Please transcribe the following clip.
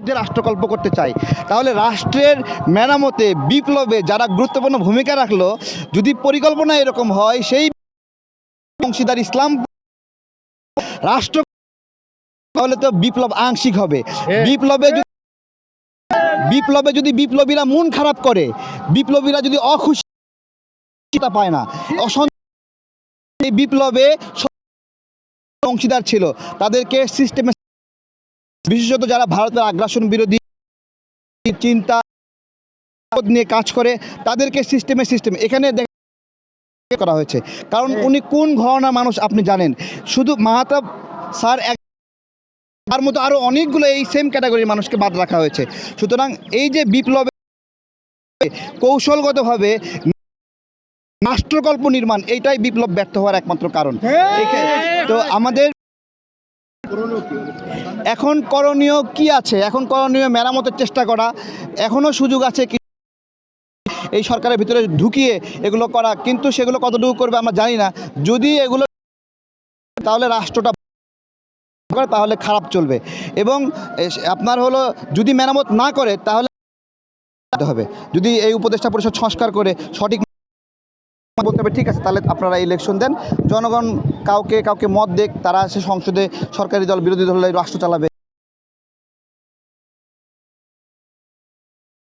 বিরুদ্ধে রাষ্ট্রকল্প করতে চায়, তাহলে রাষ্ট্রের মেরামতে বিপ্লবে যারা গুরুত্বপূর্ণ ভূমিকা রাখলো, যদি পরিকল্পনা এরকম হয়, সেই অংশীদার ইসলাম রাষ্ট্র, তাহলে তো বিপ্লব আংশিক হবে। বিপ্লবে যদি বিপ্লবীরা মন খারাপ করে, বিপ্লবীরা যদি অখুশি পায় না, এই বিপ্লবে অংশীদার ছিল তাদেরকে সিস্টেমে, বিশেষত যারা ভারতের আগ্রাসন বিরোধী চিন্তা নিয়ে কাজ করে, তাদেরকে সিস্টেমে এখানে করা হয়েছে। কারণ উনি কোন ঘরানার মানুষ আপনি জানেন। শুধু মাহতাব স্যার তার মতো আরও অনেকগুলো এই সেম ক্যাটাগরির মানুষকে বাদ রাখা হয়েছে। সুতরাং এই যে বিপ্লবে কৌশলগতভাবে রাষ্ট্রকল্প নির্মাণ, এইটাই বিপ্লব ব্যর্থ হওয়ার একমাত্র কারণ। তো আমাদের এখন করণীয় কি আছে? এখন করণীয় মেরামতের চেষ্টা করা, এখনও সুযোগ আছে এই সরকারের ভিতরে ঢুকিয়ে এগুলো করা, কিন্তু সেগুলো কতটুকু করবে আমরা জানি না। যদি এগুলো তাহলে রাষ্ট্রটা তাহলে খারাপ চলবে, এবং আপনার হলো যদি মেরামত না করে তাহলে হবে, যদি এই উপদেষ্টা পরিষদ সংস্কার করে সঠিক বলতে হবে ঠিক আছে, তাহলে আপনারা ইলেকশন দেন, জনগণ কাউকে মত দেখ, তারা সে সংসদে সরকারি দল বিরোধী দল রাষ্ট্র চালাবে।